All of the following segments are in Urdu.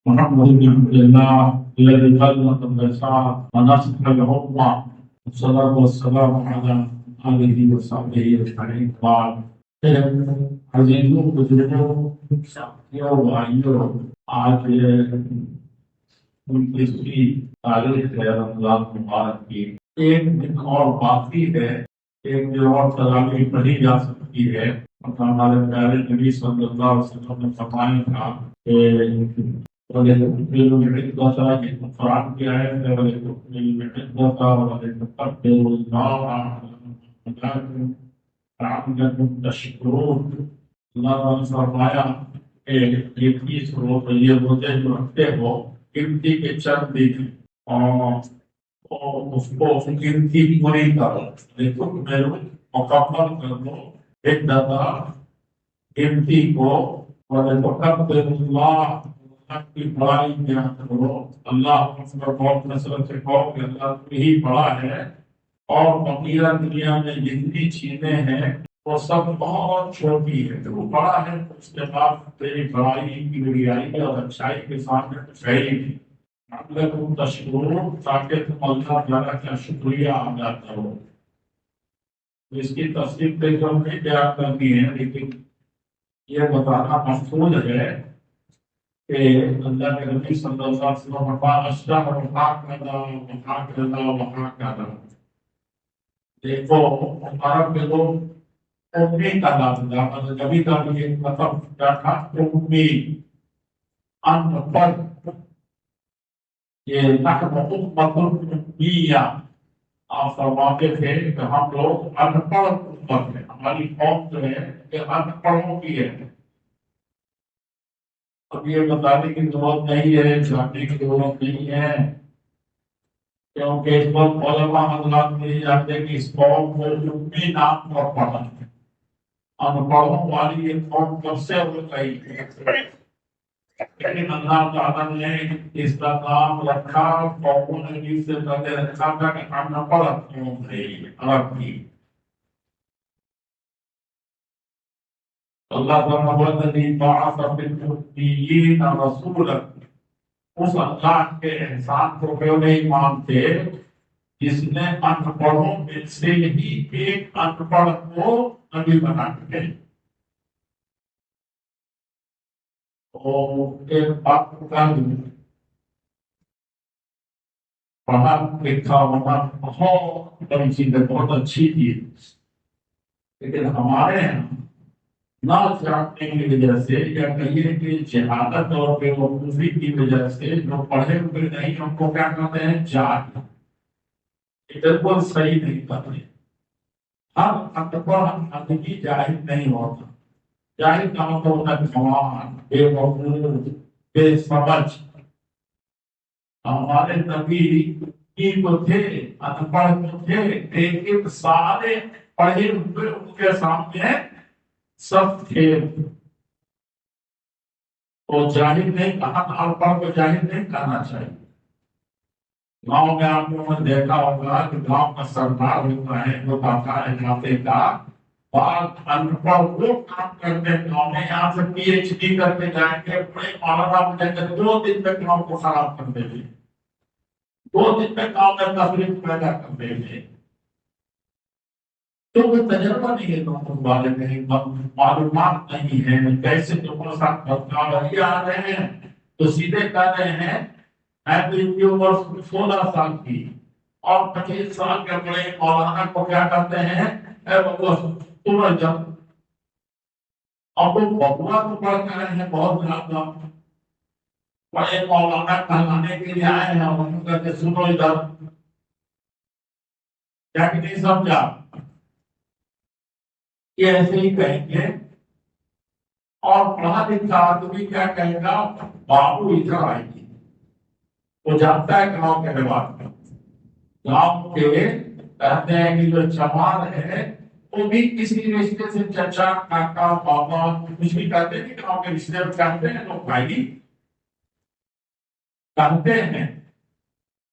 محمد بن عبد الله الذي خلق النساء ونصح الأمة والصلاة والسلام على آله وصحبه أجمعين بعد عزیزوں بزرگوں ساتھیوں بھائیوں آج 29ویں تاریخ ہے رمضان مبارک کی ایک دن اور باقی ہے ایک دن اور تراویح پڑھی جا سکتی ہے اور ہمارے پیارے نبی صلی اللہ علیہ وسلم نے فرمایا تھا کہ قرآن کی آیت تشکرون اللہ نے فرمایا کہ یہ 30 روز یہ روزے جو رکھتے ہو گنتی کے چند دن اور اس کو گنتی پوری کرو دیکھو میرے مکمل کر دو ایک دفعہ گنتی کو اور اللہ کی بڑائی بیان کرو اللہ بہت نصرت سے کہو کہ اللہ تو ہی بڑا ہے اور بقیہ دنیا میں جتنی چیزیں ہیں وہ سب بہت چھوٹی ہے جو بڑا ہے اس کے بعد تیری بڑائی کی بڑائی اور اچھائی کے سامنے کچھ ہے ہی نہیں تم تشکرو تاکہ تم اللہ تعالیٰ کا شکریہ ادا کرو اس کی تصدیق پہ ہم نے بیان کرنی ہے لیکن یہ بتانا مقصود ہے کہ اللہ کے نبی صلی اللہ علیہ وسلم دیکھو عرب کے لوگ امی کا نام تھا نبی کا بھی ایک مطلب کیا تھا امی ان پڑھ یہ نحن امت امیہ آپ فرماتے تھے کہ ہم لوگ ان پڑھ امت ہیں ہماری قوم جو ہے کہ ان پڑھوں کی ہے اب یہ بتانے کی ضرورت نہیں ہے جاننے کی ضرورت نہیں ہے کیونکہ اس وقت علماء حضرات نے جانتے ہیں کہ اس قوم کو امی نام پر پڑھا ہے ان پڑھوں والی یہ قوم کب سے ہو گئی ہے لیکن اللہ تعالیٰ نے اس کا نام رکھا قوموں نے جس سے پہلے رکھا تھا کہ ان پڑھ قوم ہے عرب کی اللہ تعالیٰ بعث فی الأمیین رسولا اس اللہ کے احسان کو کیوں نہیں مانتے جس نے ان پڑھوں میں سے ہی ایک ان پڑھ کو نبی بنا کے اور ایک بات کا پڑھا لکھا ہونا بہت بڑی چیز ہے بہت اچھی چیز لیکن ہمارے یہاں نہ جاننے کی وجہ سے یا کہیے کہ جہالت اور بے وقوفی کی وجہ سے جو پڑھے ہوئے نہیں ان کو کیا کہتے ہیں جاہل یہ بالکل صحیح نہیں کرتے ہر اکبر آدمی جاہل نہیں ہوتا جاہل کا مطلب ہوتا ہے جوان بے وقوف بے سمجھ ہمارے نبی کی تو تھے ان پڑھ تو تھے لیکن سارے پڑھے ہوئے ان کے سامنے سب تھے تو جاہل نہیں کہا ان پڑھ کو جاہل نہیں کہنا چاہیے گاؤں میں آپ لوگوں نے دیکھا ہوگا کہ گاؤں کا سردار ہوتا ہے جو باقا علاقے کا بعض ان پڑھ وہ کام کرتے ہیں گاؤں میں یہاں سے پی ایچ ڈی کر کے جائیں گے بڑے مولانا بن جائیں گے 2 دن میں گاؤں کو خراب کر دیں گے 2 دن میں گاؤں میں تفریق پیدا کر دیں گے تو وہ تجربہ نہیں ہے لوگوں والے میں معلومات نہیں ہے کیسے لوگوں کے ساتھ بدکار آ رہے ہیں تو سیدھے کہہ رہے ہیں میں تو ان کی عمر 16 سال کی اور 25 سال کے بڑے مولانا کو کیا کرتے ہیں اے بابا تم جب اب وہ ببوا تو پڑھ کر رہے ہیں بہت زیادہ بڑے مولانا کہلانے کے لیے آئے ہیں اور ان کو کہتے سنو ادھر کیا کہ نہیں سمجھا یہ ایسے ہی کہیں گے اور پڑھا لکھا آدمی کیا کہے گا بابو ادھر آئے گی وہ جانتا ہے گاؤں کے رواج میں گاؤں کے کہتے ہیں کہ جو چمار ہے وہ بھی کسی رشتے سے چچا کاکا بابا کچھ بھی کہتے ہیں کہ گاؤں کے رشتے میں کہتے ہیں لوگ بھائی کہتے ہیں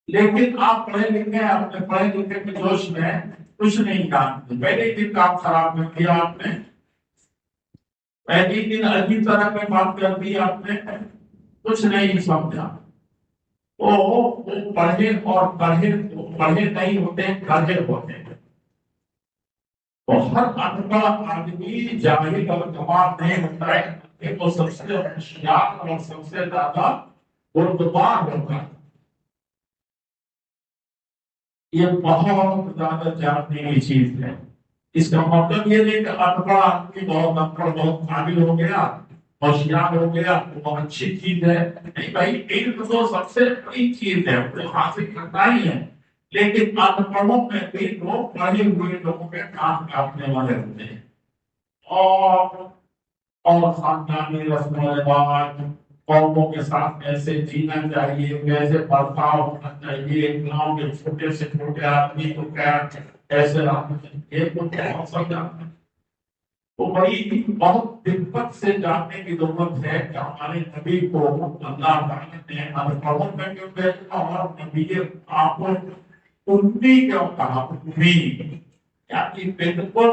لیکن آپ پڑھے لکھے اپنے پڑھے لکھے کے جوش میں کچھ نہیں جانتے پہلے ہی دن کام خراب کر دیا آپ نے پہلے ہی دن عجیب طرح میں بات کر دی آپ نے کچھ نہیں سمجھا. وہ پڑھے اور پڑھے نہیں ہوتے، گدھے ہوتے ہیں. تو ہر انپڑھ آدمی جاہل اور گواہ نہیں ہوتا ہے کہ وہ سب سے ہوشیار اور سب سے زیادہ بردبار ہوتا ہے. یہ بہت زیادہ جاننے کی چیز ہے. اس کا مطلب یہ نہیں کہ انپڑھ آدمی بہت انپڑھ بہت قابل ہو گیا، ہوشیار ہو گیا، وہ اچھی چیز ہے. نہیں بھائی، علم تو سب سے بڑی چیز ہے، وہ حاصل کرنا ہی ہے. لیکن انپڑھوں میں بھی لوگ پڑھے ہوئے لوگوں کے کام کاٹنے والے ہوتے ہیں. اور خاندانی رسم و رواج، قوموں کے ساتھ کیسے جینا چاہیے، کیسے برتاؤ ہونا چاہیے، گاؤں کے چھوٹے سے چھوٹے آدمی کو کیسے رہنا چاہیے، یہ تو بہت سمجھا. تو بڑی بہت دقت سے جاننے کی ضرورت ہے کہ ہمارے نبی کو اللہ تعالیٰ نے انپڑھوں میں کیوں بھیجا اور نبی آپ کو امی کیوں کہا. امی یعنی بالکل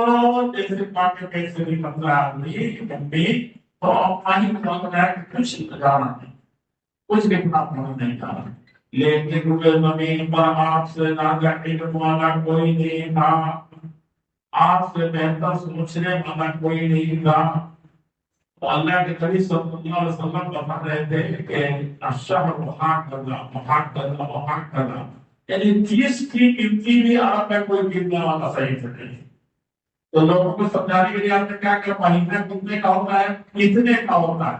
جیسے پاک کیسے بھی مطلب آدمی امی تو اپنا ہی مطلب ہے کہ کچھ جانا نہیں، کچھ لکھنا پڑھنا نہیں جانا. لیکن زمین پر آپ سے زیادہ علم والا کوئی نہیں تھا، آپ سے بہتر سوچنے والا کوئی نہیں تھا. تو اللہ کے نبی صلی اللہ علیہ وسلم بتا رہے تھے کہ الشہر وحاکذا یعنی 30 کی گنتی بھی عرب میں کوئی گننے والا صحیح سے نہیں. تو لوگوں کو سمجھانے کے لیے آپ نے کیا کہ مہینے کتنے کا ہوتا ہے، اتنے کا ہوتا ہے،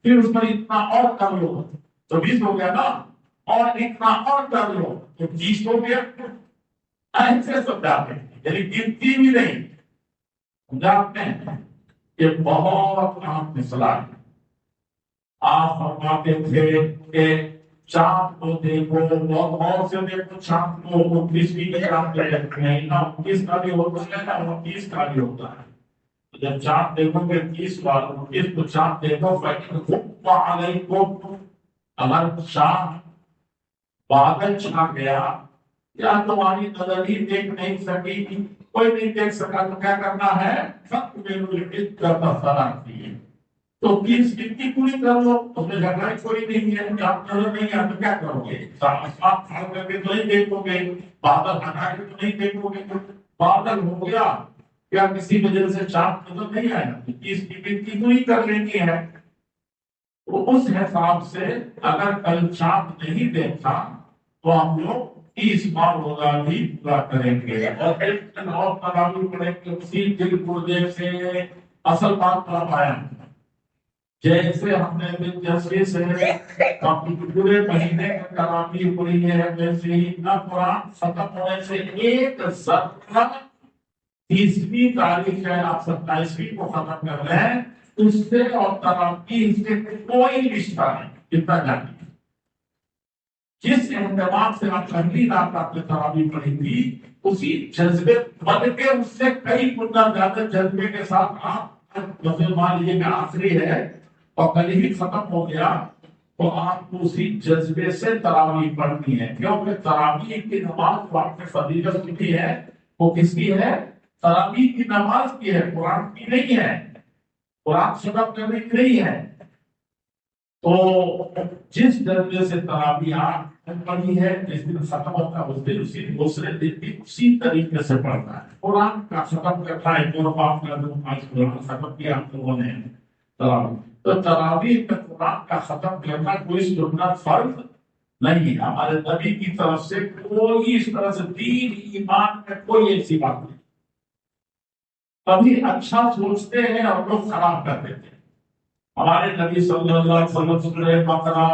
پھر اس پر اتنا اور کر لو تو 20 ہو گیا نا، اور اتنا اور کر لو تو 30 ہو گیا. ایسے سمجھاتے ہیں، یعنی گنتی بھی نہیں سمجھاتے ہیں. یہ بہت اہم مسئلہ ہے. آپ فرماتے تھے کہ چاند کو دیکھو، اور سے دیکھو چاند کو، 29 بھی چاند دیکھتے ہیں، 29 کا بھی ہوتا ہے نا 29 کا بھی ہوتا ہے. جب چاند دیکھو گے 30 بار 29 کو چاند دیکھو اگر چاند بادل چھا گیا یا تمہاری نظر ہی دیکھ نہیں سکی، کوئی نہیں دیکھ سکا تو کیا کرنا ہے، سب میرے کرتا سرا ہے. تو 30 گنتی پوری کر لو، تم نے جھگڑا کوئی نہیں ہے، آپ نظر نہیں ہے تو کیا کرو گے، آسمان کھڑ کر کے تو نہیں دیکھو گے، بادل ہٹا کے تو نہیں دیکھو گے. بادل ہو گیا کیا کسی وجہ سے چاند نظر نہیں آیا، 30 کی گنتی پوری کر لینی ہے. تو اس حساب سے اگر کل چاند نہیں دیکھا تو ہم لوگ 30 بار روزہ بھی پورا کریں گے اور ایک دن اور تراویح پڑھیں گے. اسی دل پرجے سے اصل بات پر آیا، جیسے ہم نے دلچسپی سے پورے مہینے کا تراویح پڑھی ہے، ویسے ہی نہ قرآن ختم ہونے سے ایک ذرہ 30ویں تاریخ ہے آپ 27ویں کو ختم کر رہے ہیں، اس سے اور تراویح سے کوئی رشتہ نہیں. کتنا جانتے جس اہتمام سے آپ پہلی رات آپ نے تراویح پڑھی تھی، اسی جذبے بن کے اس سے کئی گنا زیادہ جذبے کے ساتھ آپ مان لیجیے کہ آخری ہے اور کل ہی ختم ہو گیا تو آپ کو اسی جذبے سے تراویح پڑھنی ہے. کیونکہ تراویح کی نماز جو آپ نے فضیلت کی ہے وہ کس کی ہے، تراویح کی نماز کی ہے، قرآن کی نہیں ہے، قرآن ختم کرنے کی نہیں ہے. تو جس درجے سے تراویح آپ پڑھی ہے، جس دن ختم ہوتا ہے اس دن اسی دوسرے دن بھی اسی طریقے سے پڑھنا ہے. قرآن کا ختم کرنا ہے جو آپ کا قرآن ختم کیا آپ لوگوں نے تراویح، تو تراویح میں قرآن کا ختم کرنا کوئی سنت فرض نہیں ہے. ہمارے نبی کی طرف سے کوئی اس طرح سے دین ایمان میں کوئی ایسی بات نہیں. کبھی اچھا سوچتے ہیں اور لوگ خراب کر دیتے ہیں. ہمارے نبی صلی اللہ علیہ وسلم سورہ بقرہ،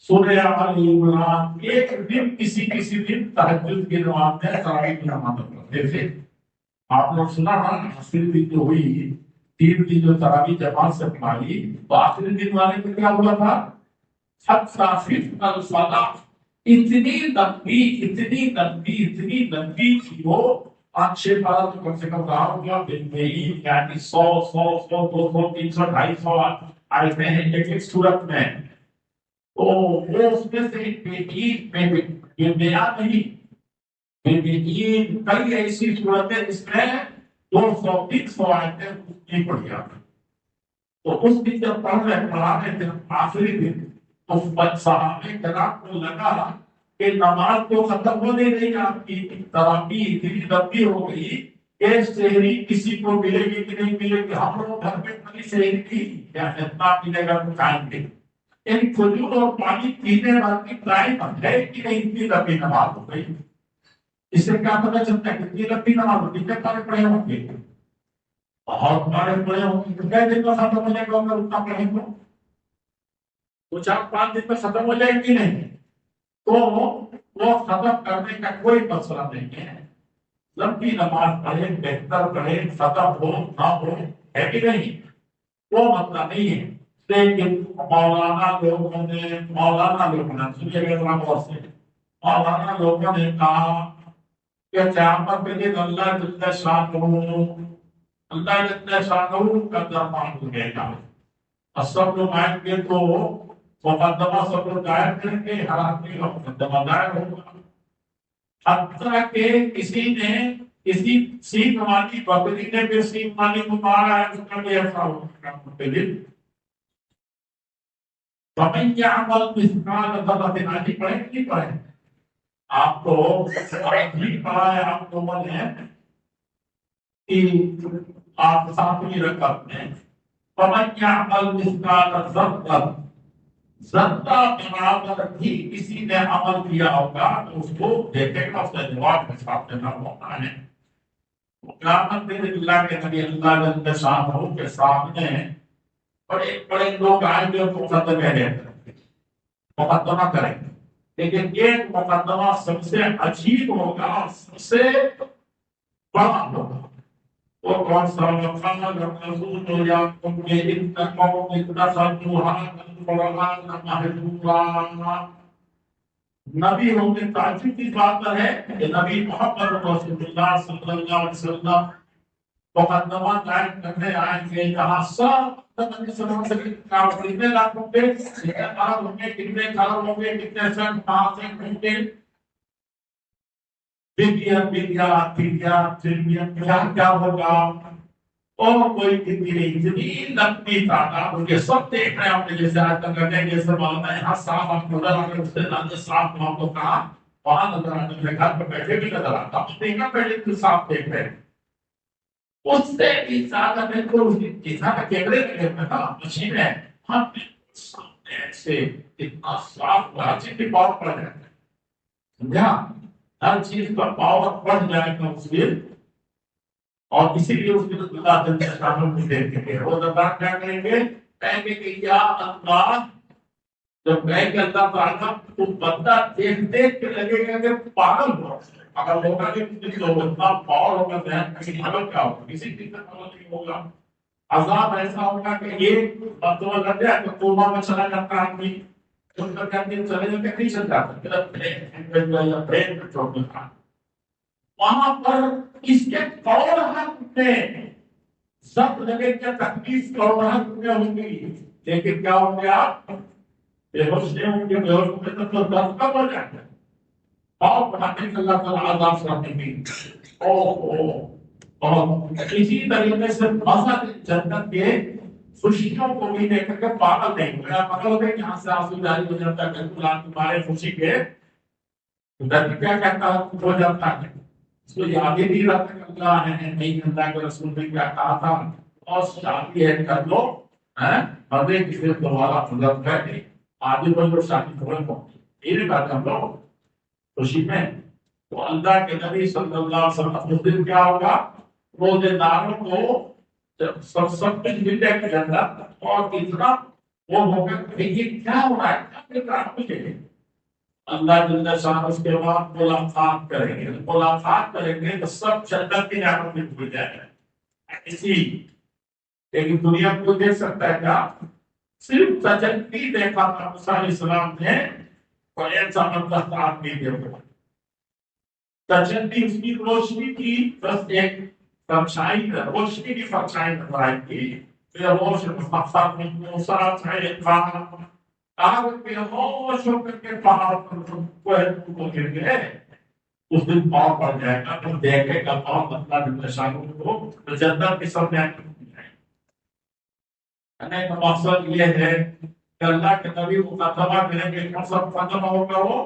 سورہ آل عمران، ایک دن کسی دن تہجد کی نماز میں تراویح کی نماز پڑھتے تھے. آپ لوگ سنا آخری دن جو ہوئی 3 دن جو تراویح جماعت سے پڑھی تو آخری دن والے میں کیا ہوا تھا، اتنی لمبی تھی وہ 5-6 بار تو کم سے کم رہا ہوگا دن میں ہی، یعنی 100 200 300 250 آئے ہیں ایک ایک صورت میں. تو وہ اس میں سے کئی ایسی صورتیں جس میں 200 300 آیتیں نہیں پڑھی جاتی. تو اس دن جب پڑھانے تھے آخری دن، تو صحابہ کرام کو لگا کہ نماز تو ختم ہو نہیں رہی، آپ کی تراویح اتنی لمبی ہو گئی کہ سحری کسی کو ملے گی کہ نہیں ملے گی، ہم لوگ گھر میں کبھی سحری کی یا اتنا ملے گا تو کھائیں گے، یعنی کھجور اور پانی پینے والی ٹائم ہے کہ نہیں، اتنی لمبی نماز ہو گئی۔ اس سے کیا پتہ چلتا ہے کتنی لمبی نماز ہوتی ہے؟ کتنے پڑھے ہوں گے؟ بہت بڑے پڑے ہوں گے، تو کئی دن میں ختم ہو جائے گا اگر اتنا پڑھیں گے تو 4-5 دن میں ختم ہو جائے گی نہیں، تو وہ ختم کرنے کا کوئی مسئلہ نہیں ہے، لمبی نماز پڑھے بہتر پڑھے، ختم ہو نہ ہو، ہے کہ نہیں، وہ مسئلہ نہیں ہے۔ لیکن مولانا لوگوں نے سنیے گا غور سے، مولانا لوگوں نے کہا کہ قیامت کے دن اللہ جل شانہ کا دربار ہوگے گا، اور سب لوگ آئیں گے تو مقدمہ سب لوگ غائب کریں گے، ہر آدمی کا مقدمہ غائب ہوگا، حتیٰ کہ کسی سینگ والی بکری نے بھی سینگ والی کو مارا ہے، اس کا بھی ایسا ہوگا قیامت کے دن۔ فَمَن يَعْمَلْ مِثْقَالَ ذَرَّةٍ، آج ہی پڑھیں کہ نہیں پڑھیں؟ آپ کو آج ہی پڑھا ہے آپ لوگوں نے کہ آپ ساتویں رکعت میں فَمَن يَعْمَلْ مِثْقَالَ ذَرَّةٍ، ذرہ برابر بھی کسی نے عمل کیا ہوگا تو اس کو دیکھے گا، اس کا جواب کے ساتھ دینا ہوتا ہے۔ قیامت میں اللہ کے نبی اللہ جل شانہ کے سامنے بڑے بڑے لوگ آئیں گے تو مقدمہ کریں گے، لیکن ایک مقدمہ سب سے عجیب ہوگا اور سب سے بڑا ہوگا، وہ کون سا؟ وقال الرسول یعقوب ان قوم اتخذوا هذا القرآن مهجورا۔ نبی ہوں گے، تعجب کی بات ہے کہ نبی محمد رسول اللہ صلی اللہ علیہ وسلم مقدمہ قائم کرنے آئیں گے، جہاں سب نبی صلی اللہ علیہ وسلم کا کتنے لاکھ ہوں گے، کتنے ارب ہوں گے، کتنے کروڑ ہوں گے، کتنے سینٹ مہاسینٹ ہوں گے، بلین کیا ہوگا، اور کوئی گنتی نہیں، اتنی لمبی تعداد ہوں گے، سب دیکھ رہے ہیں ہم نے، جیسے آج تک کرنے جیسے معلوم ہے، یہاں صاف آپ نظر آنے اس سے زیادہ صاف ہم کو کہا وہاں نظر آنے میں گھر پہ بیٹھے بھی نظر آتا، ہم دیکھنا پہلے تو صاف دیکھ رہے ہیں، اس سے بھی زیادہ بالکل اس کی جیسا کیمرے میں تھا مشین ہے، ہم سامنے ایسے اتنا صاف ہر چیز کی پاور پڑ جائے گا، سمجھا، ہر چیز کا پاور بڑھ جائے گا اس لیے، اور اسی لیے اس کے اللہ جل شانہ کو دیکھیں گے، روزہ کیا کریں گے، کہیں گے کہ یا اللہ، جب کہیں گے اللہ تعالیٰ تو بندہ دیکھ دیکھ کے لگے گا کہ پاگل ہوا، اگر ہوگا کہ اتنا پاور ہوگا ذہن کسی عمل کیا ہوگا، کسی چیز کا عمل نہیں ہوگا، عذاب ایسا ہوگا کہ ایک بدوا لگ جائے تو کوما میں چلا جاتا آدمی، ان کا کہتے ہیں چلے جاتے نہیں چل جاتا، برین پہ چوک میں وہاں پر اس کے کروڑ میں سب لگے کیا تکلیف کروڑ میں ہوں گی، لیکن کیا ہوں گے آپ بے ہوش نہیں ہوں گے، بے ہوش ہوں گے تو درد کب ہو جائے گا، اور بڑھانے کے اللہ تعالیٰ عذاب سے رکھیں گے، اور اسی طریقے سے مزہ جنت کے خوشیوں کو بھی دیکھ کر کے پاگل نہیں ہوگا، پاگل ہو گئے یہاں سے آنسو جاری ہو جاتا ہے، بالکل آپ تمہارے خوشی کے درد کیا کہتا ہے ہو جاتا ہے، اس کو یاد ہی نہیں رکھتا کہ اللہ ہے نہیں، اللہ کے رسول نے کیا کہا تھا، اور شادی ہے کر لو، مزے کی پھر دوبارہ مطلب کر آدھی بن لوگ شادی تھوڑے پہنچے، یہ بات ہم لوگ خوشی میں، تو اللہ کے نبی صلی اللہ علیہ وسلم اس دن کیا ہوگا، روزے داروں کو سب کچھ مل جائے گا جنت، اور اتنا وہ ہوگا کہ یہ کیا ہو رہا ہے، کیا مل رہا ہے مجھے، اللہ جل شانہ اس کے بعد ملاقات کریں گے، ملاقات کریں گے تو سب جنت کی نعمت میں بھول جائے گا، اسی لیکن دنیا کو دیکھ سکتا ہے کیا، صرف تجلی دیکھا تھا موسیٰ علیہ السلام نے، اور ایسا مطلب آدمی دیکھا تجلی، اس کی روشنی کی بس ایک فرشائی، روشنی کی فرشائی نظر آئی تھی، پھر روشن مقصد میں موسیٰ چھائے کھانا آگ پہ ہوش ہو کر کے پہاڑ پر کو گر گئے، اس دن پاؤں پڑ جائے گا، تو دیکھے گا پاؤں اللہ جل شانہ کو، تو جنت کی سب نعمتیں کہنے کا مقصد یہ ہے کہ اللہ کے نبی مقدمہ کریں گے، کون سا مقدمہ ہوگا وہ؟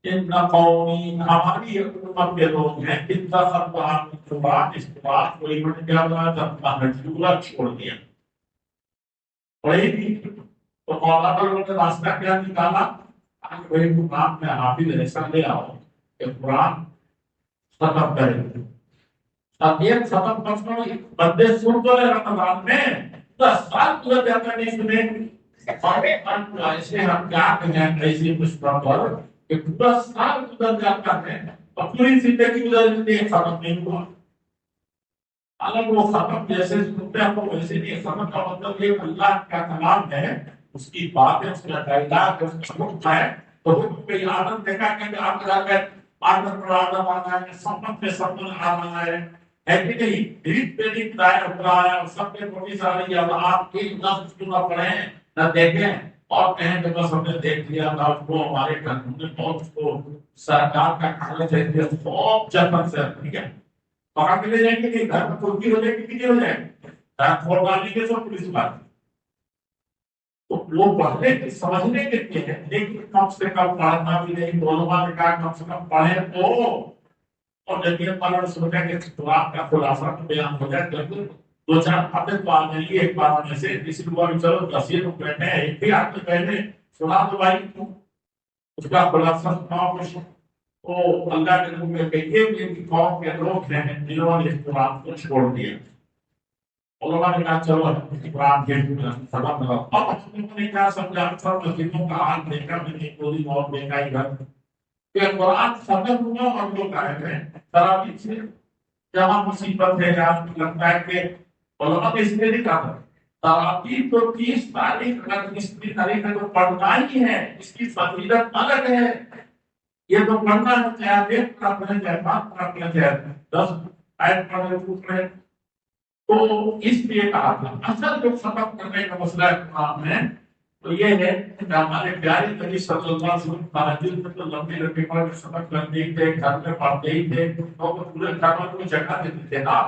ان قومی، ہماری امت کے لوگ ہیں، قرآن اس بات کو انہوں نے کیا بنا اپنا ہجورا چھوڑ دیا، وہی بھی تو مولانا لوگوں نے راستہ کیا نکالا؟ وہی قرآن میں حافظ ایسا لے آؤ کہ قرآن ختم کرے۔ اب ایک ختم کرنا بندے سن تو رہے رمضان میں 10 سال گزر جاتا نہیں سنے، ایسے ہم کیا کہیں ایسی مشکل پر کہ 10 سال گزر جاتا ہے اور پوری زندگی گزر جاتی ہے، ختم نہیں ہوا۔ اگر وہ ختم جیسے سنتے ہیں تو ویسے نہیں، ختم کا مطلب یہ اللہ کا کلام ہے، اس کی باتیں، اس کا ڈائلاگ، اس کا حکم ہے، تو حکم پہ عادت دیکھا کہ آپ گھر میں آدم پر آدم آنا ہے، سمت پہ سمت آنا ہے کہ نہیں، ریت پہ ریت دائر ہو رہا ہے، اور سب کے بڑی ساری آپ کی نہ نہ پڑھیں نہ دیکھیں اور کہیں کہ بس ہم نے دیکھ لیا تھا اس کو، ہمارے گھر میں بہت اس کو سرکار کا کھانا چاہیے بہت جنت سے، ٹھیک ہے پکڑ کے لے جائیں گے کہ گھر میں پھرتی ہو جائے گی کہ نہیں ہو جائے گی، کھول ڈالیں گے سب پولیس بات۔ تو وہ پڑھنے کے سمجھنے کے لیے ہے، لیکن کم سے کم پڑھنا بھی نہیں، علماء نے کہا کم سے کم پڑھیں تو، اور جب والا نے سوچا کہ قرآن کا خلاصہ بیان ہو جائے، جب 2-4 ہفتے تو آ جائیں گے ایک بار میں سے، کسی کو چلو 10 لوگ بیٹھے ہیں، ایک بھی آپ پہلے سنا دو بھائی اس کا خلاصہ سناؤ کچھ۔ تو اللہ کے نبی میں کہیے کہ قوم کے لوگ ہیں جنہوں نے اس قرآن کو چھوڑ دیا، علماء نے کہا چلو قرآن کے سبب لگاؤ۔ اب ہم نے کیا سمجھا، سب مسجدوں کا حال دیکھا، میں نے پوری موت دیکھا ہی گھر کہ قرآن سبب ہوا اور لوگ آئے ہیں تراویح سے، جہاں مصیبت ہے جہاں لگتا ہے کہ علماء نے اس لیے نہیں کہا تراویح تو 30 تاریخ 30 تاریخ میں تو پڑھنا ہی ہے، اس کی فضیلت الگ ہے، یہ تو پڑھنا ہے چاہے ایک پڑھنا چاہے 5 پڑھنا چاہے 10 آیت پڑھنے، تو اس لیے کہا تھا۔ اصل جو سبق کرنے کا مسئلہ ہے قرآن میں تو یہ ہے کہ ہمارے پیارے نبی صلی اللہ علیہ وسلم تہجد میں تو لمبی لمبی پڑھ سبق کرتے ہی تھے، گھر میں پڑھتے ہی تھے، اور پورے گھر کو جگہ دیتے تھے نا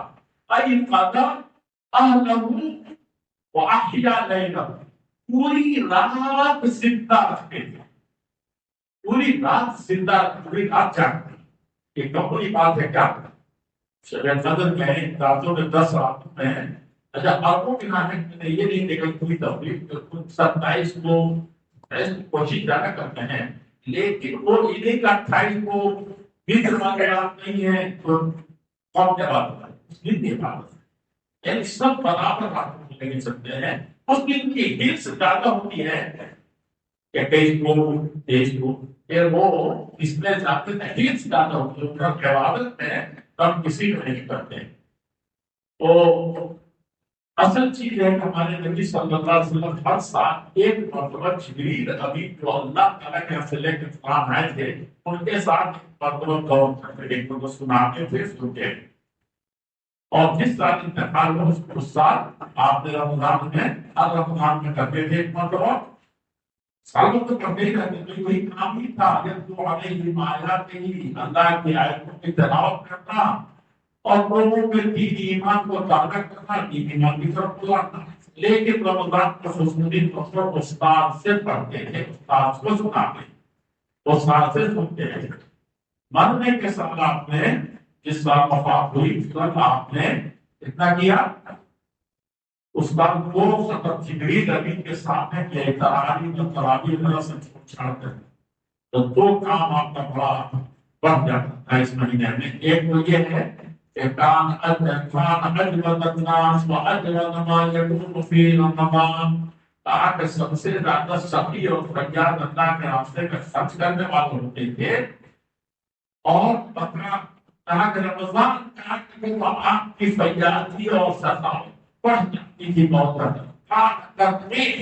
ائی قضا اهله واحيا ليله، پوری رات زندہ رکھتے تھے، پوری رات زندہ، پوری رات جاگتے، یہ بڑی بات ہے کیا؟ شب قدر میں راتوں میں 10 راتوں میں، اچھا اربوں کے نام میں یہ نہیں دیکھا کوئی تفریح 27 کو کوشش زیادہ کرتے ہیں، لیکن وہ عیدیں کا 28 کو بھی کروانے رات نہیں ہے تو کون کے بات ہوتا ہے اس دن کی بات ہے، یعنی سب برابر راتوں کو لے سکتے ہیں، اس دن کی ہلس زیادہ ہوتی ہے کہ 23 کو 23 کو، پھر وہ اس میں زیادہ ہلس زیادہ ہوتی ہے، ان کا عبادت میں ہم کسی کو نہیں کرتے۔ تو اصل چیز ہے کہ ہمارے نبی صلی اللہ علیہ وسلم ہر سال ایک مرتبہ جبریل ابھی جو اللہ تعالیٰ کے سے لے کے قرآن آئے تھے ان کے ساتھ مرتبہ غور کرتے، ایک کو سناتے تھے سنتے، اور جس سال انتقال ہو اس سال آپ نے رمضان میں ہر رمضان میں کرتے تھے ایک مرتبہ، سالوں تو کرتے ہی رہتے تھے، وہی کام ہی تھا یتلو علیہم آیاتہ، اللہ کی آیتوں کی تلاوت کرنا اور لوگوں کے دین ایمان کو تازہ کرنا، دین ایمان کی طرف بلانا، لیکن رمضان کو خصوصی طور پر استاد سے پڑھتے تھے، استاد کو سناتے، استاد سے سنتے تھے۔ مرنے کے ساتھ آپ نے جس سال وفات ہوئی اس وقت آپ نے اتنا کیا، اس بات کو سبق جبریل امین کے سامنے کیا، تراویح میں رسم چھاڑتے ہیں، تو 2 کام آپ کا بڑا بڑھ جاتا ہے اس مہینے میں۔ ایک تو یہ ہے کہ کان اجود الناس واجود ما يكون في رمضان، تاکہ سب سے زیادہ سخی اور فریاد اللہ کے راستے میں خرچ کرنے والے ہوتے تھے، اور پتہ تاکہ رمضان کا کہ وہ آپ کی فریادی اور سزا بڑھ جاتی تھی بہت زیادہ،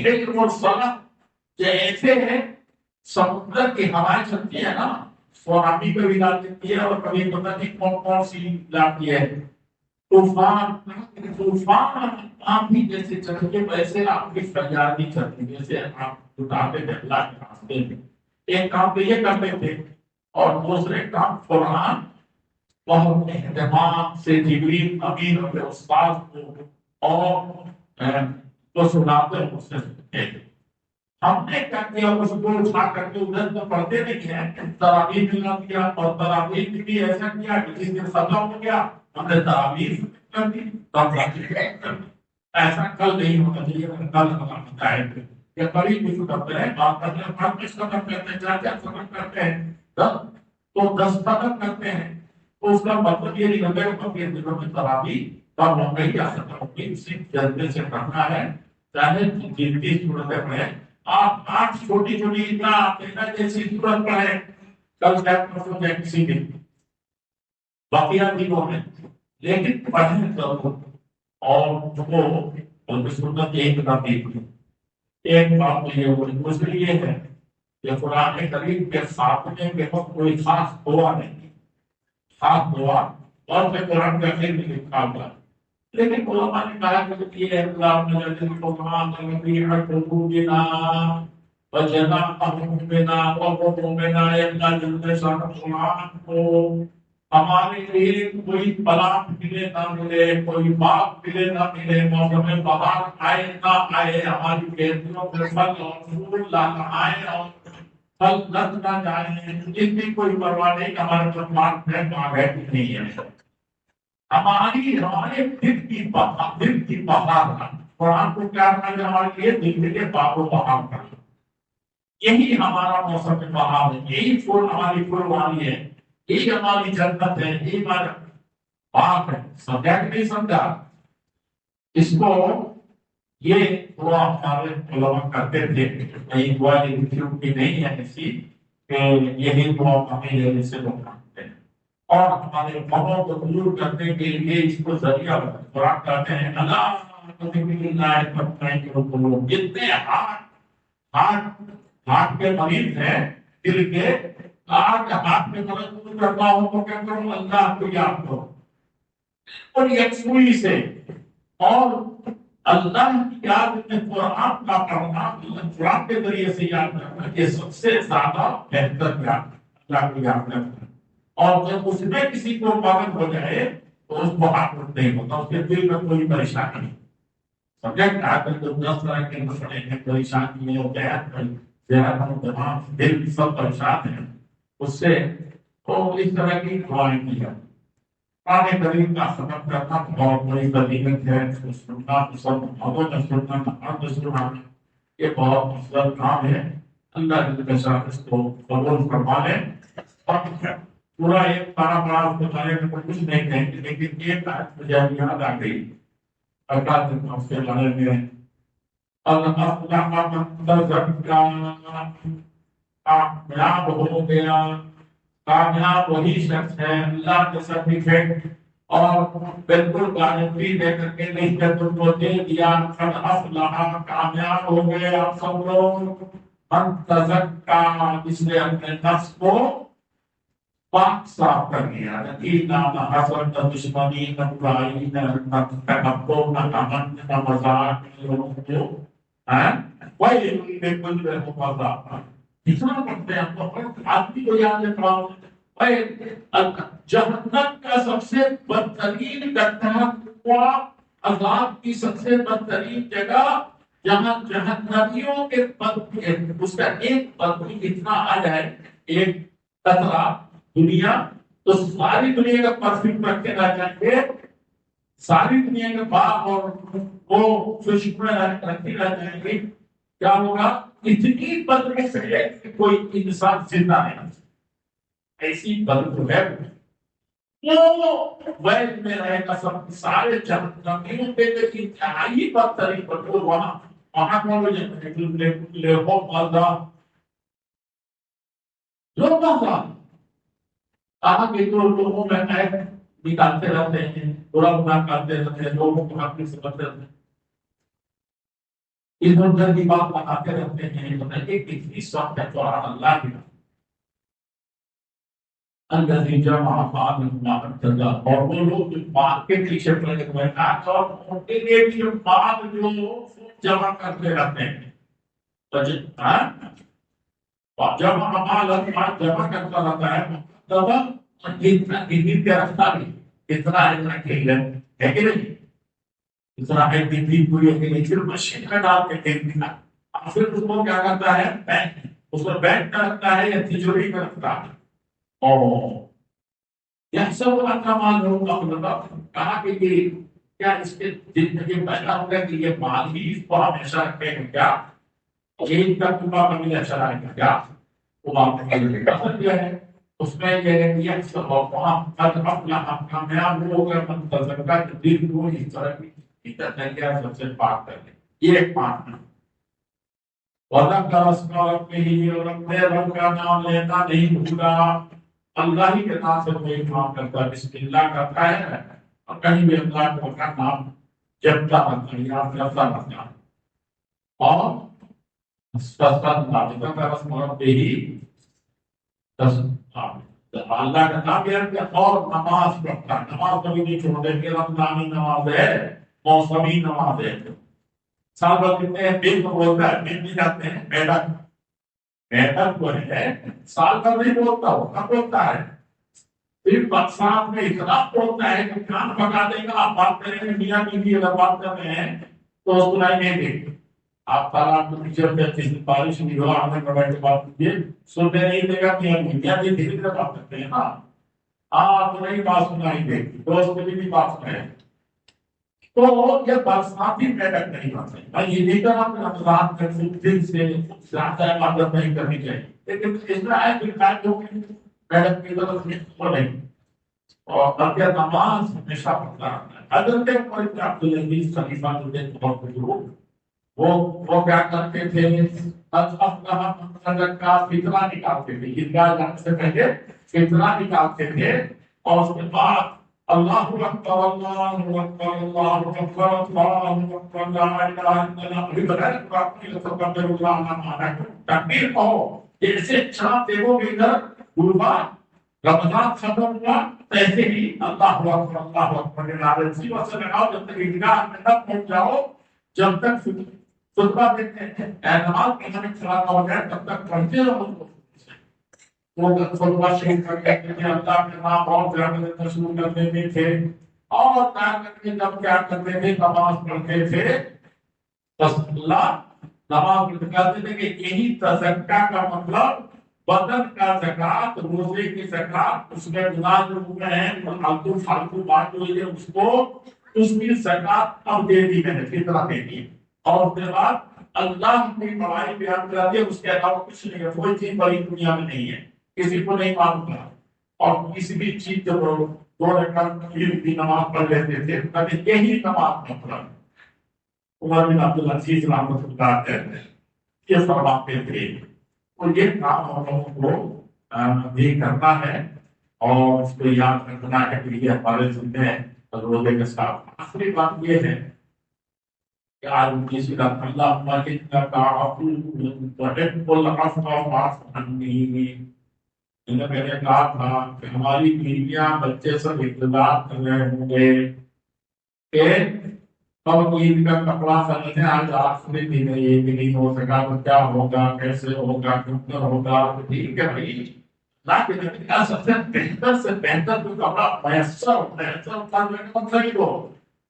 علم اور صلاح جیسے سمندر کی ہوائیں چلتی ہے نا، سونامی کبھی لا دیتی ہے اور کبھی پتہ نہیں کون کون سی لاتی ہے، طوفان آپ بھی جیسے چلتے ویسے آپ کی فریادی چلتی، جیسے آپ اٹھاتے تھے اللہ کے راستے میں۔ ایک کام تو یہ کرتے تھے، اور دوسرے کام قرآن بہت اہتمام سے جبریل امین اپنے استاد کو اور تو سناتے ہیں اس سے ہم نے کیا کیا اس کو اٹھا کر کے ادھر تو پڑھتے نہیں ہیں تراویح ملا دیا اور تراویح بھی ایسا کیا کہ جس دن ختم ہو گیا ہم نے تراویح کر دی تب کر دی ایسا کل نہیں ہونا چاہیے کل ہمارا بتائیں گے یہ بڑی کچھ کرتے ہیں بات کرتے ہیں پانچ کچھ ختم کرتے ہیں چار چار ختم کرتے ہیں تو 10 ختم کرتے ہیں تو اس کا مطلب یہ نہیں ہوتا کہ دنوں میں تراویح تب ہم نہیں آ سکتا ہوگی اسی جذبے سے پڑھنا ہے چاہے جتنی صورتیں پڑھیں آپ 8 چھوٹی چھوٹی اتنا جیسی صورت پڑھیں کل چاہے کسی دن بقیہ دنوں میں لیکن پڑھیں ضرور اور وہ سنت ایک ایک بات تو یہ ہوئی دوسری یہ ہے کہ قرآن کریم کے خاتمے کے وقت کوئی خاص دعا نہیں خاص دعا اور پھر قرآن کا خیر بھی لکھا ہوا لیکن علماء نے کہا کہ یہ اللہ مجدد قرآن ربیع قلوبنا وجلاء همومنا وغمومنا اللہ جل شان قرآن کو ہمارے لیے کوئی پلاٹ ملے نہ ملے کوئی باغ ملے نہ ملے موسم بہار آئے نہ آئے ہماری کھیتیوں میں پھل اور پھول نہ آئے اور پھل لگ نہ جائے اس کی کوئی پرواہ نہیں ہمارے پاس مارک ہے باغ ہے نہیں ہے ہمارے دل کی بہار قرآن کو کیا کرنا ہمارے لیے دل کے باغ و بہار کرنا یہی ہمارا موسم بہار ہے یہی پھول ہماری پھلوانی ہے یہی ہماری جنت ہے یہی ہمارا باغ ہے سمجھا کہ نہیں سمجھا اس کو یہ دعا ہمارے علماء کرتے تھے کہیں دعا کی نہیں ہے ایسی کہ یہی دعا ہمیں لینے سے لوگ کرتے ہیں اور ہمارے غموں کو دور کرنے کے لیے اس کو ذریعہ قرآن کہتے ہیں اللہ جتنے ہاتھ کے مریض ہیں دل کے آج ہاتھ میں مدد دور کرنا ہو تو کیا کرو اللہ کو یاد کرو اور یکسوئی سے اور اللہ کی یاد میں قرآن کا پڑھنا قرآن کے ذریعے سے یاد کرنا یہ سب سے زیادہ بہتر یاد اللہ کو یاد کرنا اور جب اس میں کسی کو پاگل ہو جائے تو اس کو ہاتھ نہیں ہوتا اس کے دل میں کوئی پریشانی نہیں سمجھے کہ آج تو 10 طرح کے مسئلے ہیں پریشانی ہے دماغ دل سب پریشان ہیں اس سے تو اس طرح کی دعائیں کی جاتی قرآن کریم کا ختم کرنا بہت بڑی فضیلت ہے سننا سب بھگوں میں سننا نماز میں سننا یہ بہت افضل کام ہے اللہ کے ساتھ اس کو قبول فرما لیں اور پورا ایک پارا پڑا اس کے بارے میں کچھ نہیں کہیں گے لیکن ایک آیت مجھے یاد آ گئی اللہ کے طرف سے بارے میں اللہ کامیاب ہو گیا کامیاب وہی شخص ہے اللہ کے سرٹیفکیٹ اور بالکل گارنٹی دے کر کے نہیں کہ تم کو دے دیا قد افلح کامیاب ہو گئے آپ سب لوگ من تزکا جس نے اپنے نفس کو پاک صاف کر لیا نہ حسد نہ دشمنی نہ برائی نہ تکبر نہ گھمنڈ نہ مذاق لوگوں کو وہی بالکل بے مزہ اتنا پڑھتے ہیں تو آدمی کو یاد رکھا جہنم کا سب سے بدترین گٹھا عذاب کی سب سے بدترین جگہ جہاں جہنمیوں کے اس کا ایک بدبو اتنا آ جائے ایک قطرہ دنیا تو ساری دنیا کا پرفیوم رکھ کے رہ جائیں گے ساری دنیا کے باغ اور وہ خوشبوئیں رکھتی رہ جائیں گی کیا ہوگا اتنی بدبو ہے کہ کوئی انسان زندہ نہیں ایسی بدبو ہے وہ ویل میں رہے گا سب سارے جہنمیوں پہ انتہائی بدترین بدبو وہاں کون لے ہو مزہ جو مزہ آگے جو لوگوں میں عیب نکالتے رہتے ہیں برا برا کرتے رہتے ہیں لوگوں کو حق سے بچتے رہتے ہیں اس منظر کی بات بتاتے رہتے ہیں ایک اس وقت ہے تو اللہ کی الذي جمع مال اور وہ لوگ جو مال کے پیچھے پڑے ہوئے ہیں اور ان کے لیے بھی جو مال جو جمع کرتے رہتے ہیں جمع مال جمع کرتا رہتا ہے تب اتنا کے رفتہ بھی اتنا کھیل ہے کہ نہیں اسرائیل کی تھی پوری ہوگی نہیں، پھر مشین میں ڈال کے پھینک دیا، اور پھر اس کو کیا کرتا ہے بینک، اس کو بینک میں رکھتا ہے یا تجوری میں رکھتا ہے. اور یہ سب احکامات کہا کہ یہ کیا اس کے زندگی پیدا ہو گیا کہ یہ مال ہی اس کو ہمیشہ رکھے گا کیا، ایک کا ٹکڑا بن گیا چلائے گا کیا، وہ آپ نے اصل یہ ہے اس میں یہ ہے کہ سب وہاں اپنا کامیاب ہو گیا منتظر کا دل کو اس طرح کی نظریہ سب سے بات کر لیں. یہ ایک بات ہے. وَذَكَرَ اسْمَ رَبِّهِ اور اپنے رب کا نام لینا نہیں بھولا. اللہ ہی کے نام سے کوئی کام کرتا ہے، بسم اللہ کرتا ہے اور کہیں بھی اللہ کا نام جپتا رہتا ہے یا جپتا رہتا ہے. اور ذکر اسم ربه اللہ کا نام یاد کیا اور نماز پڑھتا ہے. نماز کبھی نہیں چھوڑتے کہ رمضانی نماز ہے، موسمی نماز ہے. سال بھر کتنے ہیں دن تو بولتا ہے، دن بھی جاتے ہیں بیٹھک، بیٹھک جو ہے سال بھر نہیں بولتا، وہ بولتا ہے پھر برسات میں اتنا بولتا ہے کہ کان پکا دے گا. آپ بات کریں گے میاں بیوی اگر بات کر رہے ہیں تو سنائی نہیں دے گی. آپ تالاب کے پیچھے بیٹھے بارش نہیں ہوا آنے میں بیٹھ کے بات کیجیے، سننے نہیں دے گا. میاں بھی دھیرے دھیرے بات کرتے ہیں نا، آپ نہیں بات سنائی دے گی، دوست بھی نہیں بات سنائے. تو یہ برساتی بیٹھک نہیں کرتے. میں یہ نہیں کہا کہ رمضان میں دل سے زیادہ عبادت نہیں کرنی چاہیے، لیکن اسرائیل کی قائد ہو گئی بیٹھک کی طرف وہ نہیں. اور بلکہ نماز ہمیشہ پڑھتا رہتا ہے. حضرت عبدالعزیز خلیفہ جو تھے بہت بزرگ، وہ کیا کرتے تھے کا فطرہ نکالتے تھے. عیدگاہ جانے سے پہلے فطرہ نکالتے تھے اور اس کے بعد اللہ اکبر اللہ اکبر اللہ اکبر اللہ اکبر لا الہ الا اللہ بھی بغیر تکبیر اللہ مانا تکبیر کہو. جیسے چاند دیکھو گے ادھر ڈوبا رمضان ختم ہوا ایسے ہی اللہ اکبر کے نعرے اسی وقت سے لگاؤ جب تک عیدگاہ میں نہ پہنچ جاؤ، جب تک خطبہ دیتے ہیں نماز پڑھنے کھڑا ہو جائے تب تک پڑھتے رہو. وہ خطبہ شروع کر کے اللہ کے نام اور زیادہ شروع کر دیتے تھے اور جب کیا کرتے تھے نماز پڑھتے تھے بس اللہ نماز پڑھتے تھے کہ یہی تزکا کا مطلب بدن کا زکات، روزے کی زکات، اس میں گناہ جو ہوئے ہیں فالتو بات جو ہے اس کو اس کی زکات اب دے دی میں نے فطرہ دے دی. اور اس کے بعد اللہ کی بڑائی بیان کر دی. اس کے علاوہ کچھ نہیں ہے، کوئی چیز بڑی دنیا میں نہیں ہے، کسی کو نہیں معلوم تھا. اور کسی بھی چیز جب 2 رکعت کی نماز پڑھ لیتے تھے کبھی یہی نماز پڑھا. عمر بن عبدالعزیز رحمۃ اللہ علیہ یہ فرماتے تھے اور یہ کام ہم لوگوں کو بھی کرنا ہے اور اس کو یاد رکھنا ہے کہ یہ ہمارے ذمہ روزے کے ساتھ. آخری بات یہ ہے کہ آج کسی کا اللہ مالک کا تعاون تحب العفو فاعف عنی. میں نے پہلے کہا تھا کہ ہماری بیویاں بچے سب انتظار کر رہے ہوں گے کہ کب عید کا کپڑا خریدیں. آج آخری دن ہے، یہ بھی نہیں ہو سکا تو کیا ہوگا، کیسے ہوگا، کتنا ہوگا. ٹھیک ہے بھائی، اللہ کے نبی کا سب سے بہتر جو کپڑا میسر خرید لو،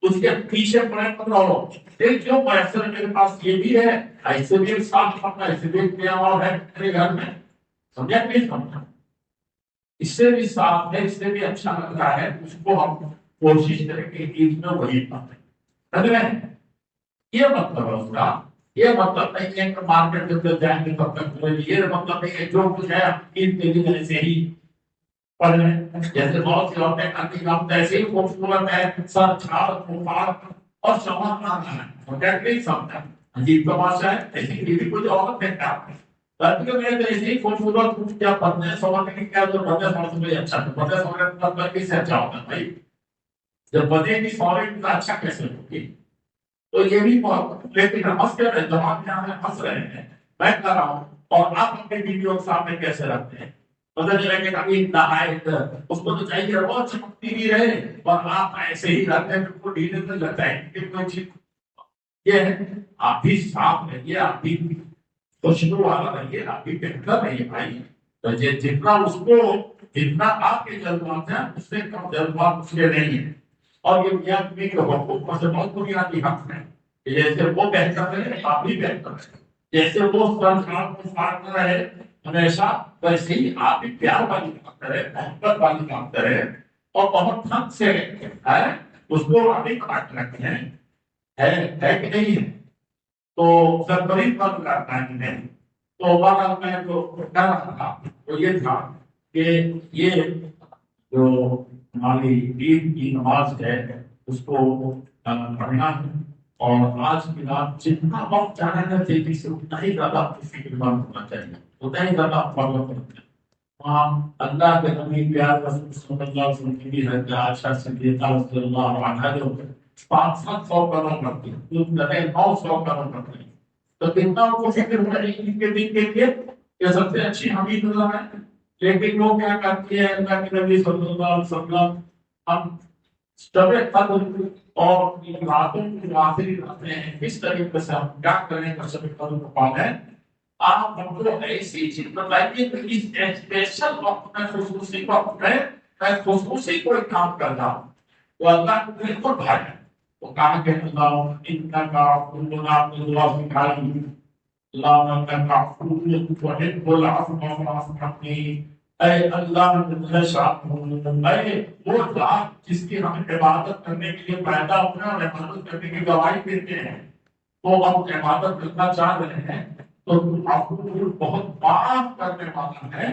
اس کے پیچھے پڑے مت رہو. جو میسر میرے پاس یہ بھی ہے، ایسے بھی صاف کپڑا ایسے بھی کیا اور ہے میرے گھر میں، سمجھا نہیں سمجھا، اس سے بھی صاف ہے، اس سے بھی اچھا لگ رہا ہے، اس کو ہم کوشش کریں کہ عید میں وہی پاتے. یہ مطلب ہے اس کا. یہ مطلب نہیں ہے کہ مارکیٹ کے اندر جائیں گے تب تک یہ مطلب نہیں ہے جو کچھ ہے عید کے دن ایسے ہی پڑھ لیں. جیسے بہت سی عورتیں کرتی ہیں ایسے ہی خوبصورت ہے، سر چھاڑ اور سامان آنا ہے سمجھا عجیب تماشا ہے. ایسی بھی کچھ عورت ہے کیا ایسے ہی خوبصورت کیا پڑھنے سمجھنے کی کیا جو پڑھنے سمجھ اچھا پڑھنے سمجھنے کس سے اچھا ہوتا ہے بھائی. جب بدے کی سوری اچھا کیسے ہوگی. تو یہ بھی لیکن ہنس کے جواب میں ہنس رہے ہیں، میں کر رہا ہوں. اور آپ اپنے بیویوں کے سامنے کیسے رکھتے ہیں؟ پتہ چلے کہ کبھی نہایت اس کو تو چاہیے روز چمکتی بھی رہے اور آپ ایسے ہی رہتے ہیں بالکل ڈھیلے سے لگتا ہے کہ کوئی چیز یہ ہے. آپ بھی صاف رہیے، آپ بھی خوشبو والا رہیے، آپ بھی بہتر رہیے بھائی. تو جتنا اس کو جتنا آپ کے جذبات ہیں اس سے کم جذبات اس کے نہیں ہیں. اور یہ میاں بیوی کے حقوق میں سے بہت بنیادی حق ہے کہ جیسے وہ بہتر ہے آپ بھی بہتر ہے، جیسے وہ سرکار کو فارغ رہے ہمیشہ، ویسے ہی آپ بھی پیار والی بات کرے، محبت والی بات کرے، اور بہت حق سے ہے اس کو ابھی کاٹ رکھے ہے کہ نہیں ہے؟ تو سربری پر کرتا ہے نہیں تو بہرحال میں جو کہہ رہا تھا وہ یہ تھا کہ یہ جو ہماری عید کی نماز ہے اس کو پڑھنا ہے، اور آج کی رات جتنا وقت چاہنا چاہیے سے اتنا ہی زیادہ فکر مند ہونا چاہیے، اتنا ہی زیادہ فالو کرنا چاہیے۔ وہاں اللہ کے نبی پیار رسول صلی اللہ علیہ وسلم کی بھی ہے کہ عائشہ صدیقہ رضی اللہ عنہا جو 500 کروڑ کرتی ہے، 900 کروڑ کرتی ہے، تو کتنا ان کو فکر ہو رہی ہے کے دن کے لیے یہ سب سے اچھی حمید اللہ ہے۔ لیکن وہ کیا کرتی ہے اللہ کے نبی صلی اللہ علیہ وسلم ہم شب قدر اور راتوں کی آخری راتیں ہیں، کس طریقے سے ہم کیا کریں گے شب قدر کو پالیں، آپ ہم کو ایسی چیز بتائیے کہ اس اسپیشل وقت میں خصوصی وقت میں خصوصی کوئی کام کرنا ہوں تو اللہ کو بالکل بھائی تو کہا کہ اللہ اتنا کا کلنا اللہ سکھائی اللہ کا وحب العفو والعفو، اے اللہ میں شاپ ہوں، اے وہ ذات جس کی ہم عبادت کرنے کے لیے پیدا ہوئے اور عبادت کرنے کی گواہی دیتے ہیں، تو ہم عبادت کرنا چاہ رہے ہیں تو آپ کو بہت معاف کرنے والا ہے،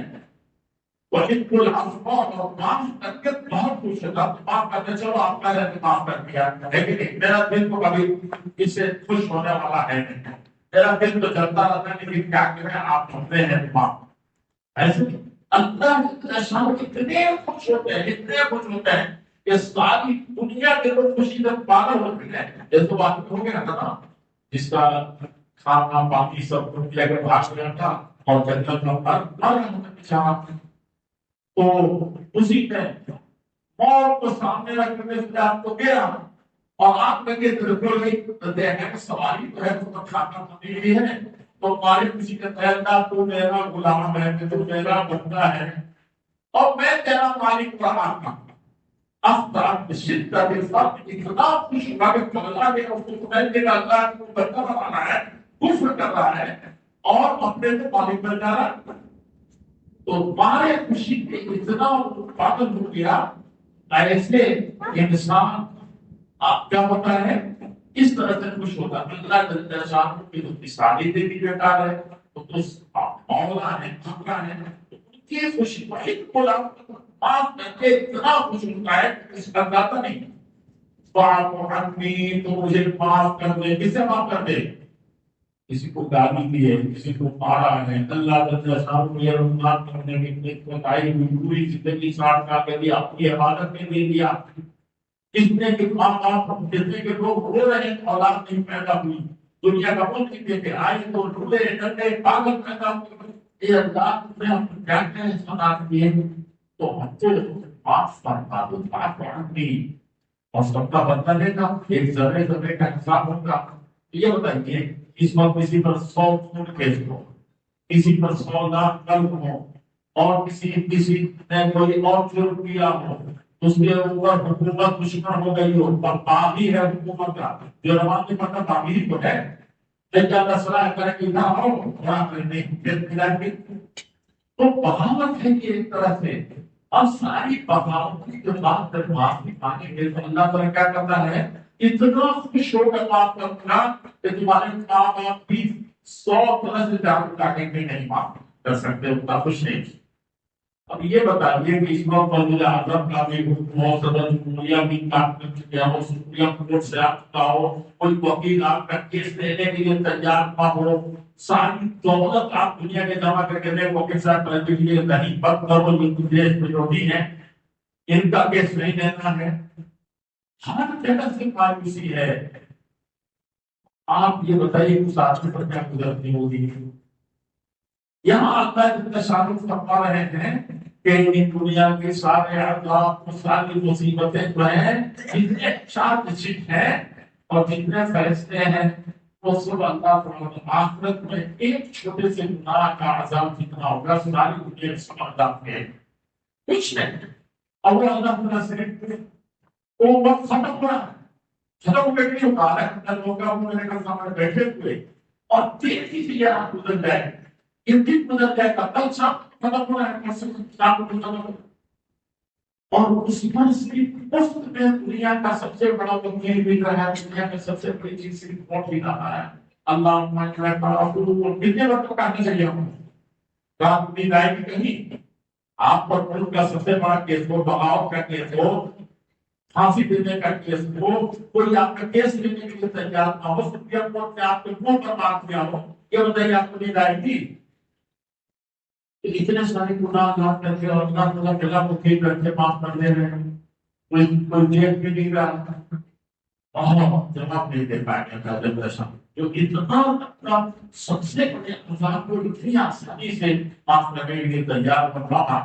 وحب العفو اور معاف کر کے بہت خوش ہوتا، معاف کرنے چلو آپ کا ہے معاف کر دیا ہے کہ نہیں، میرا دل تو کبھی اس سے خوش ہونے والا ہے نہیں، میرا دل تو چلتا رہتا ہے لیکن کیا کریں آپ ہوتے ہیں معاف ایسے اللہ شان اتنے خوش ہوتے ہیں، اتنے خوش ہوتے ہیں کہ ساری دنیا کے لوگ خوشی سے پاگل ہوتے ہیں، جیسے بات ہو گیا تھا جس کا کھانا پانی سب کچھ لے کے بھاگ گیا تھا اور جنت میں تو اسی میں موت کو سامنے رکھ کے آپ کو گیا اور آپ کے بالکل سواری تو ہے تو کھانا پانی بھی ہے تو ہماری کسی کا کہتا تو میرا غلام ہے تو میرا بندہ ہے اور میں تیرا مالک رہا ہوں، افطار شدت الفقر اتنا خوش ہوا کہ اللہ نے اس کو سمجھنے کا اللہ کو بندہ بنانا ہے، کفر کر رہا ہے اور اپنے کو مالک بن جا رہا ہے، تو بارے خوشی کے اتنا پاگل ہو گیا ایسے انسان آپ کیا ہوتا ہے اس طرح سے خوش ہوتا ہے اللہ جل شانہ کی شادی دے دی بیٹا ہے تو اس مولا ہے چھوٹا ہے ان کی خوشی وہی بولا آپ کر کے اتنا خوش ہوتا ہے اس کا اندازہ نہیں بات عنی تو مجھے معاف کر دے، کسے معاف کر دے؟ کسی کو گالی دی ہے، کسی کو مارا ہے، اللہ جل شانہ کو یہ رحمت کرنے کی نعمت آئی ہوئی پوری زندگی ساتھ کا کے دیا، اپنی عبادت میں دے دیا، کتنے کے ماں باپ کتنے کے لوگ رو رہے ہیں اولاد نہیں پیدا ہوئی، دنیا کا ملک کتنے کے آئے تو ڈھولے ڈنڈے پاگل پیدا ہوئے، یہ اللہ نے ہم کیا کہیں سنا دیے تو ہم کو معاف فرما دو، معاف عنی، اور سب کا بدلہ لینا ایک ذرے ذرے کا حساب ہوگا۔ یہ بتائیے اس وقت کسی پر 100 فوٹ کیس ہو، کسی پر 100 لاکھ قرض ہو اور کسی نے کوئی اور جرم کیا ہو، اس کے اوپر حکومت دشمن ہو گئی ہو اور باغی ہے حکومت کا جو روان کے مطلب باغی تو ہے لیکن اللہ صلاح کرے کہ نہ ہو وہاں پر نہیں تو بغاوت ہے کہ ایک طرح سے اب ساری بغاوت کی جو بات کر معافی مانگیں گے تو اللہ تعالیٰ کیا کرتا ہے اتنا خوش ہو کر معاف کرنا کہ تمہارے ماں باپ بھی 100 طرح سے جان کاٹیں گے نہیں معاف کر سکتے، اتنا خوش نہیں۔ اب یہ بتائیے کہ اس وقت وزیر اعظم کا بھی حکم صدر جمہوریہ بھی کام کر چکے ہو، سپریم کورٹ سے آ چکا ہو، کوئی وکیل آپ کا کیس لینے کے لیے تیار نہ ہو، ساری دولت آپ دنیا کے جمع کر کے دیں وکیل صاحب کے لیے کہیں بند کرو دیش میں جو بھی ہیں ان کا کیس نہیں لینا ہے، ہر جگہ سے مایوسی ہے۔ آپ یہ بتائیے اس آدمی پر کیا گزرتی ہوگی؟ یہاں اللہ شان فرما رہے ہیں کہ دنیا کے سارے عذاب ساری مصیبتیں جو ہیں جتنے شاد نشست ہیں اور جتنے فیصلے ہیں وہ سب اللہ تعالیٰ آخرت میں ایک چھوٹے سے گناہ کا عذاب جتنا ہوگا ساری دنیا سمجھدار ہے کچھ نہیں، اور اللہ تعالیٰ صرف وہ وقت ختم ہوا، ختم ہو کے نہیں ہوگا ہے لوگ میرے کا سامنے بیٹھے ہوئے اور تیزی سے یہ رات گزر جائے، یہ دن گزر جائے گا، کل شام ختم ہو رہا ہے، پرسوں شام کو ختم ہو، اور اس پر سے اس میں دنیا کا سب سے بڑا وکیل بھی رہا ہے، دنیا کا سب سے بڑی چیز سے رپورٹ بھی رہا ہے۔ اللہ کتنے وقت کہنا چاہیے ہم رات کی رائے کہیں آپ پر ملک کا سب سے بڑا کیس ہو، بغاوت کا کیس ہو، پھانسی دینے کا کیس ہو، کوئی آپ کا کیس لینے کے لیے تیار نہ ہو، سپریم کورٹ نے آپ کے منہ پر بات کیا ہو، یہ بتائیے آپ کو نیند آئے گی؟ اتنے سارے گناہ معاف کر کے اور اللہ تعالیٰ جگہ کو ٹھیک کر کے معاف کر دے رہے ہیں، کوئی جیل بھی نہیں رہا، اور جواب نہیں دے پائے گا جب ایسا جو اتنا اپنا سب سے بڑے عذاب کو اتنی آسانی سے معاف کرنے کے لیے تیار بن رہا ہے۔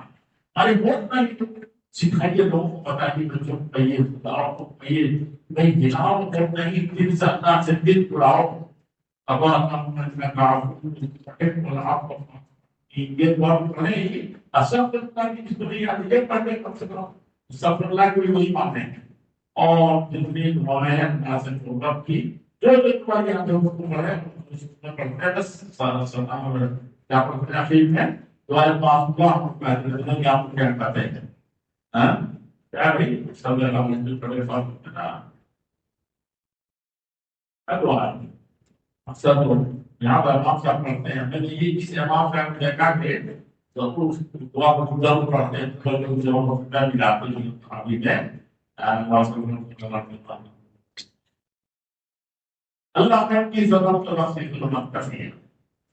ارے بہت نہیں سکھائیے لوگوں کو، بتائیے بچوں کو کہیے، خداؤں کو کہیے، نہیں گناؤ اور نہیں دل سے اللہ سے دل جڑاؤ، اب میں کہا آپ یہ بات پڑھے ہی اصل کی دنیا یہ پڑھنے کم سے کم سب اللہ کو وہی ماننے ہیں، اور جتنی دعائیں ہیں اللہ سے قربت کی جو دعا یہاں پہ حکم ہے اس میں پڑھتے ہیں، بس سارا سلام اور کیا پڑھتے ہیں اخیر میں دعائیں پاس دعا کہتے ہیں، آپ کو کیا کہتے ہیں ہاں کیا بھائی سب اللہ مجھے پڑھے پاس ہوتا ہے دعا اکثر تو یہاں پر امام صاحب پڑھتے ہیں، میں نے یہ اس امام صاحب نے دیکھا کہ تو اس دعا کو ضرور پڑھتے ہیں تو جو میں ملاتے ہیں ابھی ہے اللہ نے کی ضرورت اللہ سے ضرورت کرنی ہے،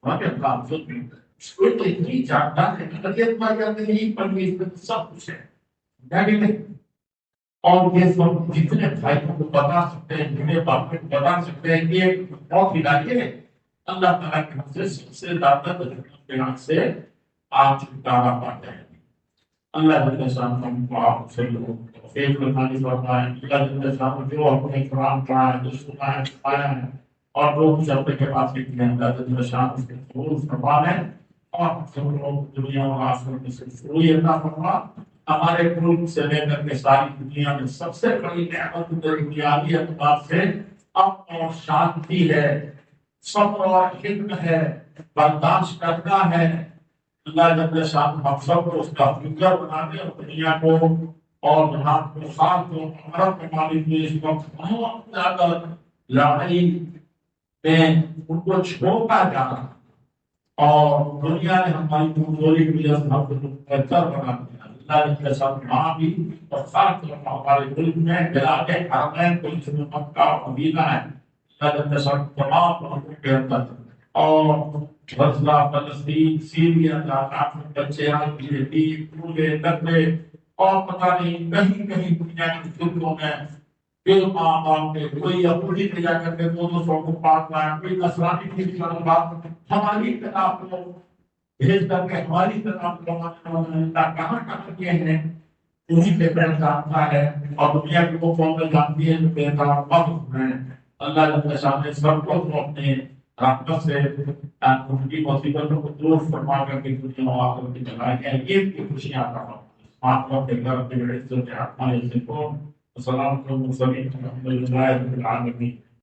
مگر کام سوچ میں کوئی تو اتنی جانتا ہے کہ قدیت میں جاتے نہیں پرویز میں سب کچھ ہے نہیں، اور یہ سب جتنے بھائیوں کو بتا سکتے ہیں، جتنے باپ کو بتا سکتے ہیں کہ ایک بہت علاقے اللہ تعالیٰ کے حق سے سب سے زیادہ کے حق سے آپ چھٹکارا پاتے ہیں۔ اللہ جل شان ہم کو آپ سے توفیق بتانی فرمائے، اللہ جل شان جو اپنے قرآن پڑھا ہے، جو سنا ہے، پڑھایا ہے اور جو کچھ اپنے کے پاس لکھتے ہیں، اللہ جل شان اس کے قبول فرمائے اور سب لوگ دنیا اور آخرت میں سے سوئی عطا فرما۔ ہمارے ملک سے لے کر کے ساری دنیا میں سب سے بڑی نعمت بنیادی اعتبار سے امن اور شانتی ہے، صبر اور حلم ہے، برداشت کرنا ہے۔ اللہ جل شان ہم سب کو اس کا فکر بنا دے اور دنیا کو اور جہاں کو خاص کو عرب ممالک میں اس وقت بہت زیادہ لڑائی میں ان کو چھوڑا جانا اور دنیا نے ہماری کمزوری کی وجہ سے ہم کو بہتر بنا دیا۔ اللہ کے ساتھ وہاں بھی اور خاص طور پر ہمارے ملک میں بلاد حرمین کو جس میں مکہ اور مدینہ ہے، اللہ کے ساتھ تمام لوگوں کے اندر اور غزہ، فلسطین، سیریا، عراق میں بچے آئے پورے لگے اور پتہ نہیں کہیں کہیں دنیا کے ملکوں میں پھر ماں باپ نے کوئی یہودی لے جا کر کے 200 کو پاک لایا، کوئی نصرانی کی بات ہماری طرح کو بھیج کر کے ہماری طرح کہاں کہاں کیے ہیں انہیں پہ پہل جانتا ہے اور دنیا کی وہ قوم میں جانتی ہے جو بہتر وقت ہیں۔ اللہ کے سامنے سب کو اپنے رحمت سے ان کی مصیبتوں کو دور فرما کر کے دنیا و آخرت کی بنائی ہے، یہ کی خوشیاں کرنا آپ کو اپنے گھر کے عزت آسمان سے کو السلام علیکم، الحمد للہ رب العالمین۔